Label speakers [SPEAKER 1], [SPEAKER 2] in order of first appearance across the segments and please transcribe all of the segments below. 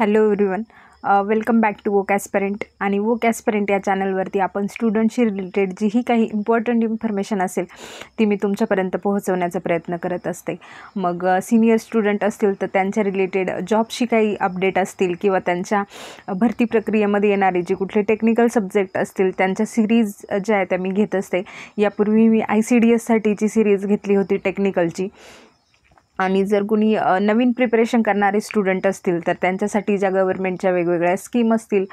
[SPEAKER 1] Hello everyone, welcome back to woke aspirant. आणि woke aspirant या चॅनलवरती आपण स्टुडंटशी रिलेटेड जीही काही इम्पॉर्टंट इन्फॉर्मेशन असेल ती मी तुमच्यापर्यंत पोहोचवण्याचा प्रयत्न करत असते. मग सिनियर स्टुडंट असतील तर त्यांच्या रिलेटेड जॉबशी काही अपडेट असतील किंवा त्यांच्या भरती प्रक्रियेमध्ये येणारे जे कुठले टेक्निकल सब्जेक्ट असतील त्यांच्या सिरीज ज्या आहेत त्या मी घेत असते. यापूर्वी मी ICDSसाठीची सिरीज घेतली होती टेक्निकलची. आणि जर कुणी नवीन प्रिपरेशन करणारे स्टुडंट असतील तर त्यांच्यासाठी ज्या गव्हर्नमेंटच्या वेगवेगळ्या स्कीम असतील,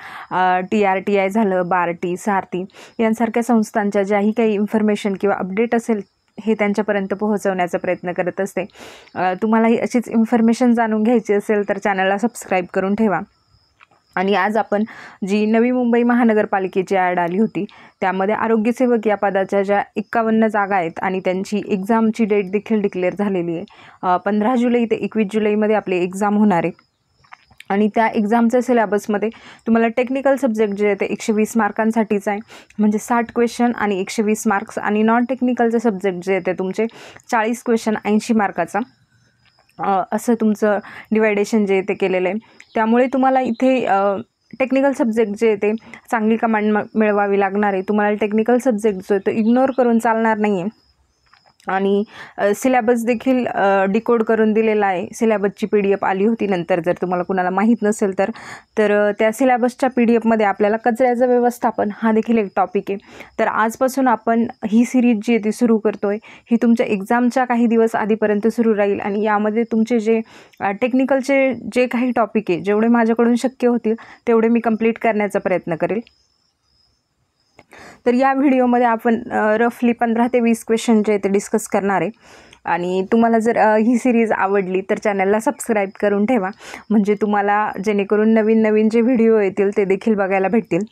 [SPEAKER 1] TRTI झालं, बार्टी, सारथी यांसारख्या संस्थांच्या ज्याही काही इन्फॉर्मेशन किंवा अपडेट असेल हे त्यांच्यापर्यंत पोहोचवण्याचा प्रयत्न करत असते. तुम्हालाही अशीच इन्फॉर्मेशन जाणून घ्यायची असेल तर चॅनलला सबस्क्राईब करून ठेवा. आणि आज आपण जी नवी मुंबई महानगरपालिकेची ॲड आली होती त्यामध्ये आरोग्यसेवक या पदाच्या ज्या 51 जागा आहेत आणि त्यांची एक्झामची डेट देखील डिक्लेअर झालेली आहे. 15 जुलै ते 21 जुलैमध्ये आपली एक्झाम होणार आहे. आणि त्या एक्झामच्या सिलेबसमध्ये तुम्हाला टेक्निकल सब्जेक्ट जे आहे ते 120 मार्कांसाठीच आहे, म्हणजे 60 क्वेश्चन आणि 120 मार्क्स. आणि नॉन टेक्निकलचे सब्जेक्ट जे आहे ते तुमचे 40 क्वेश्चन 80 मार्काचा असं तुमचं डिवायडेशन जे ते केलेलं आहे. त्यामुळे तुम्हाला इथे टेक्निकल सब्जेक्ट जे ते चांगली कमांड मिळवावी लागणार आहे. तुम्हाला टेक्निकल सब्जेक्ट जो आहे तो इग्नोर करून चालणार नाही आहे. आणि सिलेबस देखील डिकोड करून दिलेला आहे. सिलेबसची PDF आली होती नंतर, जर तुम्हाला कुणाला माहीत नसेल तर त्या सिलेबसच्या PDFमध्ये आपल्याला कचऱ्याचं व्यवस्थापन हा देखील एक टॉपिक आहे. तर आजपासून आपण ही सिरीज जी आहे ती सुरू करतो आहे. ही तुमच्या एक्झामच्या काही दिवस आधीपर्यंत सुरू राहील. आणि यामध्ये तुमचे जे टेक्निकलचे जे काही टॉपिक आहे, जेवढे माझ्याकडून शक्य होतील तेवढे मी कंप्लीट करण्याचा प्रयत्न करेल. तर या व्हिडिओमध्ये आपण रफली 15 ते 20 क्वेश्चन जे ते डिस्कस करणार आहे. आणि तुम्हाला जर ही सिरीज आवडली तर चॅनलला सबस्क्राईब करून ठेवा, म्हणजे तुम्हाला जेणेकरून नवीन नवीन जे व्हिडिओ येतील ते देखील बघायला भेटतील.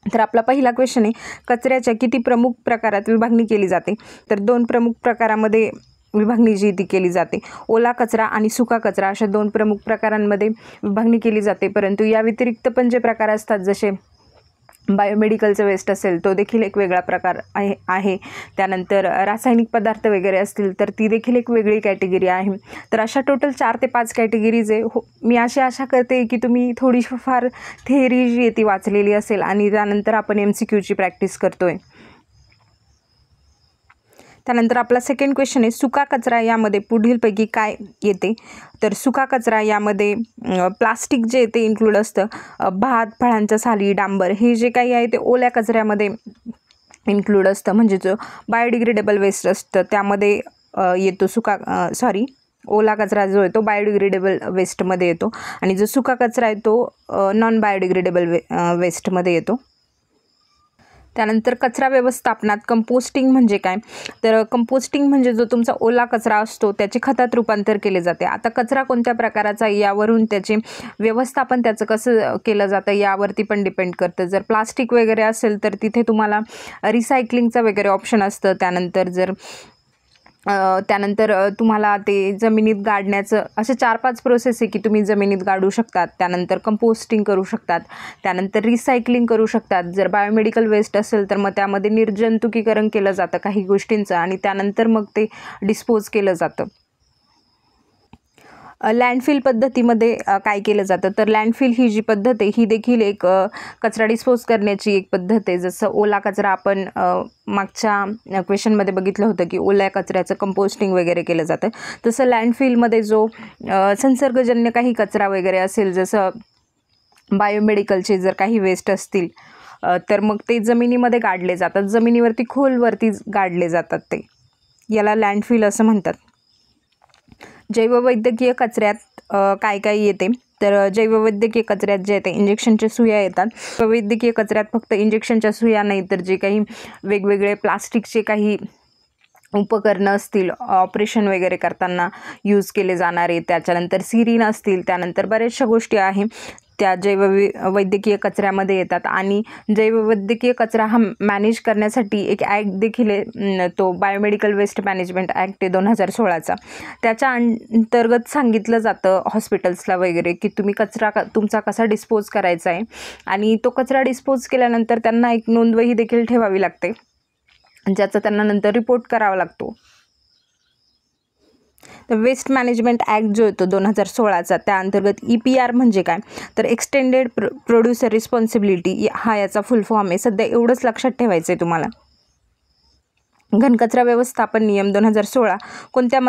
[SPEAKER 1] तर आपला पहिला क्वेश्चन आहे, कचऱ्याच्या किती प्रमुख प्रकारात विभागणी केली जाते? तर 2 प्रमुख प्रकारामध्ये विभागणी जी ती केली जाते. ओला कचरा आणि सुका कचरा अशा 2 प्रमुख प्रकारांमध्ये विभागणी केली जाते. परंतु या व्यतिरिक्त पण जे प्रकार असतात, जसे बायोमेडिकलचं वेस्ट असेल तो देखील एक वेगळा प्रकार आहे. त्यानंतर रासायनिक पदार्थ वगैरे असतील तर ती देखील एक वेगळी कॅटेगरी आहे. तर अशा टोटल 4 ते 5 कॅटेगरीज आहे. मी अशी आशा करते की तुम्ही थोडीशी फार थेअरी जी आहे ती वाचलेली असेल आणि त्यानंतर आपण MCQची प्रॅक्टिस करतो आहे. त्यानंतर आपला सेकंड क्वेश्चन आहे, सुका कचरा यामध्ये पुढीलपैकी काय येते? तर सुका कचरा यामध्ये प्लास्टिक जे ते इन्क्लूड असतं. भात, फळांच्या साली, डांबर हे जे काही आहे ते ओल्या कचऱ्यामध्ये इन्क्लूड असतं, म्हणजे जो बायोडिग्रेडेबल वेस्ट असतं त्यामध्ये येतो. ओला कचरा जो आहे तो बायोडिग्रेडेबल वेस्टमध्ये येतो आणि जो सुका कचरा आहे तो नॉन बायोडिग्रेडेबल वेस्टमध्ये येतो. त्यानंतर कचरा व्यवस्थापनात कंपोस्टिंग म्हणजे काय? तर कंपोस्टिंग म्हणजे जो तुमचा ओला कचरा असतो त्याचे खतात रूपांतर केले जाते. आता कचरा कोणत्या प्रकाराचा यावरून त्याचे व्यवस्थापन त्याचं कसं केलं जातं यावरती पण डिपेंड करतं. जर प्लास्टिक वगैरे असेल तर तिथे तुम्हाला रिसायकलिंगचं वगैरे ऑप्शन असतं. त्यानंतर तुम्हाला ते जमिनीत गाडण्याचं असे 4-5 प्रोसेस आहे की तुम्ही जमिनीत गाडू शकतात. त्यानंतर कंपोस्टिंग करू शकतात, त्यानंतर रिसायकलिंग करू शकतात. जर बायोमेडिकल वेस्ट असेल तर मग त्यामध्ये निर्जंतुकीकरण केलं जातं काही गोष्टींचं आणि त्यानंतर मग ते डिस्पोज केलं जातं. लँडफिल पद्धतीमध्ये काय केलं जातं? तर लँडफिल ही जी पद्धत आहे ही देखील एक कचरा डिस्पोज करण्याची एक पद्धत आहे. जसं ओला कचरा आपण मागच्या क्वेश्चनमध्ये बघितलं होतं की ओल्या कचऱ्याचं कंपोस्टिंग वगैरे केलं जातं, तसं लँडफिलमध्ये जो संसर्गजन्य काही कचरा वगैरे असेल, जसं बायोमेडिकलचे जर काही वेस्ट असतील तर मग ते जमिनीमध्ये गाडले जातात, जमिनीवरती खोलवरती गाडले जातात, ते याला लँडफिल असं म्हणतात. जैववैद्यकीय कचऱ्यात काय काय येते? तर जैववैद्यकीय कचऱ्यात जे येते इंजेक्शनच्या सुया येतात. वैद्यकीय कचऱ्यात फक्त इंजेक्शनच्या सुया नाही तर जे काही वेगवेगळे प्लास्टिकचे काही उपकरणं असतील, ऑपरेशन वगैरे करताना यूज केले जाणारे, त्याच्यानंतर सिरीन असतील, त्यानंतर बऱ्याचशा गोष्टी आहेत त्या वैद्यकीय कचऱ्यामध्ये येतात. आणि जैववैद्यकीय कचरा हा मॅनेज करण्यासाठी एक ॲक्ट देखील आहे, तो बायोमेडिकल वेस्ट मॅनेजमेंट ॲक्ट आहे 2016चा. त्याच्या अंतर्गत सांगितलं जातं हॉस्पिटल्सला वगैरे की तुम्ही कचरा तुमचा कसा डिस्पोज करायचा आहे. आणि तो कचरा डिस्पोज केल्यानंतर त्यांना एक नोंदवही देखील ठेवावी लागते, ज्याचा त्यांना नंतर रिपोर्ट करावा लागतो. तर वेस्ट मॅनेजमेंट ॲक्ट जो येतो 2016चा, त्या अंतर्गत EPR म्हणजे काय, तर एक्सटेंडेड प्रोड्युसर रिस्पॉन्सिबिलिटी हा याचा फुल फॉर्म आहे. सध्या एवढंच लक्षात ठेवायचं आहे तुम्हाला. घनकचरा व्यवस्थापन नियम 2016 कोणत्या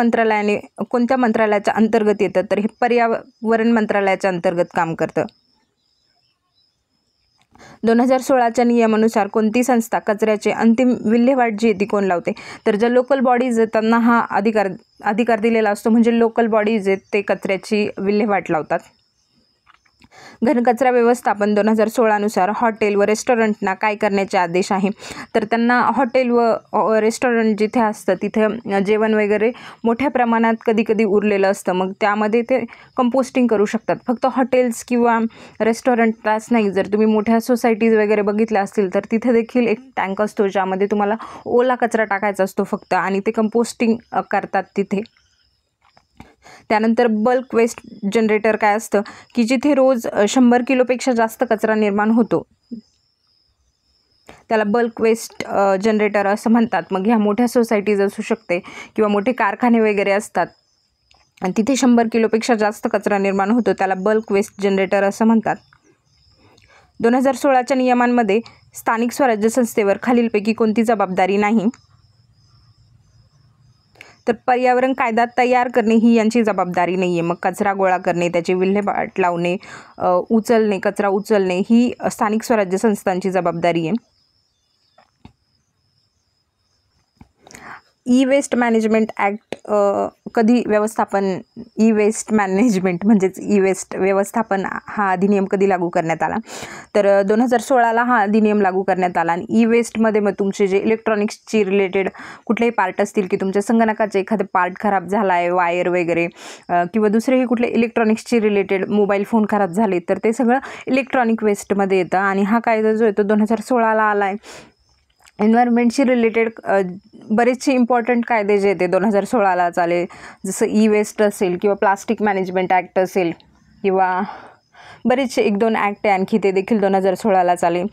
[SPEAKER 1] मंत्रालयाच्या अंतर्गत येतं, तर हे पर्यावरण मंत्रालयाच्या अंतर्गत काम करतं. 2016च्या नियमानुसार कोणती संस्था कचऱ्याचे अंतिम विल्हेवाट जी आहे ती कोण लावते, तर ज्या लोकल बॉडीज आहेत त्यांना हा अधिकार दिलेला असतो. म्हणजे लोकल बॉडीज आहेत ते कचऱ्याची विल्हेवाट लावतात. घनकचरा व्यवस्थापन 2016नुसार हॉटेल व रेस्टॉरंटना काय करण्याचे आदेश आहे, तर त्यांना हॉटेल व रेस्टॉरंट जिथे असतं तिथे जेवण वगैरे मोठ्या प्रमाणात कधी उरलेलं असतं, मग त्यामध्ये ते कंपोस्टिंग करू शकतात. फक्त हॉटेल्स किंवा रेस्टॉरंटलाच नाही, जर तुम्ही मोठ्या सोसायटीज वगैरे बघितल्या असतील तर तिथे देखील एक टँक असतो ज्यामध्ये तुम्हाला ओला कचरा टाकायचा असतो फक्त, आणि ते कंपोस्टिंग करतात तिथे. त्यानंतर बल्क वेस्ट जनरेटर काय असतं, की जिथे रोज 100 किलोपेक्षा जास्त कचरा निर्माण होतो त्याला बल्क वेस्ट जनरेटर असं म्हणतात. मग ह्या मोठ्या सोसायटीज असू शकते किंवा मोठे कारखाने वगैरे असतात आणि तिथे 100 किलोपेक्षा जास्त कचरा निर्माण होतो, त्याला बल्क वेस्ट जनरेटर असं म्हणतात. 2016च्या नियमांमध्ये स्थानिक स्वराज्य संस्थेवर खालीलपैकी कोणती जबाबदारी नाही, तर पर्यावरण कायदा तयार करणे ही यांची जबाबदारी नाही आहे. मग कचरा गोळा करणे, त्याची विल्हेवाट लावणे, कचरा उचलणे ही स्थानिक स्वराज्य संस्थांची जबाबदारी आहे. वेस्ट मॅनेजमेंट ॲक्ट कधी वेस्ट मॅनेजमेंट म्हणजेच वेस्ट व्यवस्थापन हा अधिनियम कधी लागू करण्यात आला, तर 2016ला हा अधिनियम लागू करण्यात आला. आणि वेस्टमध्ये मग तुमचे जे इलेक्ट्रॉनिक्सची रिलेटेड कुठलेही पार्ट असतील, की तुमच्या संगणकाचे एखादे पार्ट खराब झाला आहे, वायर वगैरे किंवा दुसरेही कुठले इलेक्ट्रॉनिक्सची रिलेटेड मोबाईल फोन खराब झाले, तर ते सगळं इलेक्ट्रॉनिक वेस्टमध्ये येतं. आणि हा कायदा जो येतो 2016ला आला आहे. एन्व्हायरमेंटशी रिलेटेड बरेचसे इम्पॉर्टंट कायदे जे ते 2016ला आले, जसं वेस्ट असेल किंवा प्लास्टिक मॅनेजमेंट ॲक्ट असेल किंवा बरेचसे 1-2 ॲक्ट आहे आणखी, ते देखील 2016ला आले.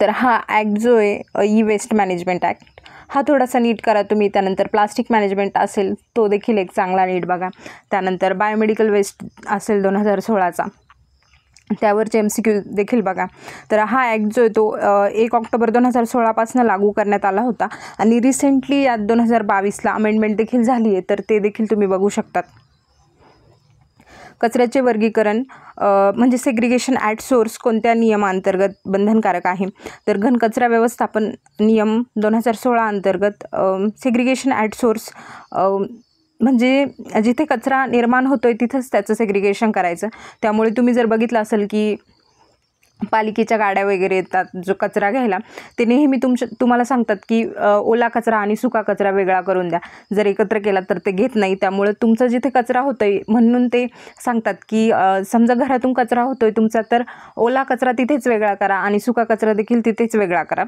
[SPEAKER 1] तर हा ॲक्ट जो आहे वेस्ट मॅनेजमेंट ॲक्ट हा थोडासा नीट करा तुम्ही. त्यानंतर प्लास्टिक मॅनेजमेंट असेल तो देखील एक चांगला नीट बघा. त्यानंतर बायोमेडिकल वेस्ट असेल 2016चा, त्यावरचे MCQ देखील बघा. तर हा ॲक्ट जो आहे तो 1 ऑक्टोबर 2016पासून लागू करण्यात आला होता आणि रिसेंटली यात 2022ला अमेंडमेंट देखील झाली आहे, तर ते देखील तुम्ही बघू शकतात. कचऱ्याचे वर्गीकरण म्हणजे सेग्रिगेशन ॲट सोर्स कोणत्या नियमांतर्गत बंधनकारक आहे, तर घनकचरा व्यवस्थापन नियम 2016 अंतर्गत सेग्रिगेशन ॲट सोर्स म्हणजे जिथे कचरा निर्माण होतो आहे तिथंच त्याचं सेग्रिगेशन करायचं. त्यामुळे तुम्ही जर बघितलं असेल की पालिकेच्या गाड्या वगैरे येतात जो कचरा घ्यायला, ते नेहमी तुम्हाला सांगतात की ओला कचरा आणि सुका कचरा वेगळा करून द्या, जर एकत्र केला तर ते घेत नाही. त्यामुळे तुमचं जिथे कचरा होतो आहे म्हणून ते सांगतात की समजा घरातून कचरा होतो आहे तुमचा, तर ओला कचरा तिथेच वेगळा करा आणि सुका कचरा देखील तिथेच वेगळा करा.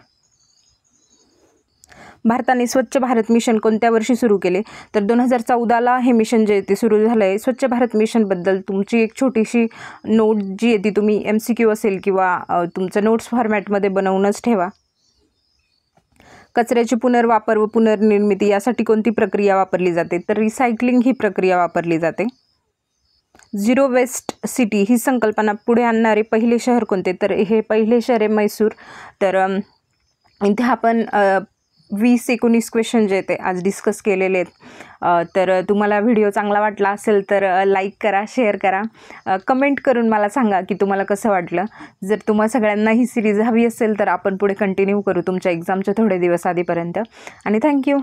[SPEAKER 1] भारताने स्वच्छ भारत मिशन कोणत्या वर्षी सुरू केले, तर 2014ला हे मिशन जे ते सुरू झालं आहे. स्वच्छ भारत मिशनबद्दल तुमची एक छोटीशी नोट जी आहे ती तुम्ही MCQ असेल किंवा तुमचं नोट्स फॉर्मॅटमध्ये बनवूनच ठेवा. कचऱ्याची पुनर्वापर व पुनर्निर्मिती यासाठी कोणती प्रक्रिया वापरली जाते, तर रिसायकलिंग ही प्रक्रिया वापरली जाते. झिरो वेस्ट सिटी ही संकल्पना पुढे आणणारे पहिले शहर कोणते, तर हे पहिले शहर आहे मैसूर. तर इथे आपण 20-19 क्वेश्चन जे ते आज डिस्कस केलेले आहेत. तर तुम्हाला व्हिडिओ चांगला वाटला असेल तर लाईक करा, शेअर करा, कमेंट करून मला सांगा की तुम्हाला कसं वाटलं. जर तुम्हा सगळ्यांना ही सिरीज हवी असेल तर आपण पुढे कंटिन्यू करू तुमच्या एक्झामच्या थोडे दिवस आधीपर्यंत. आणि थँक्यू.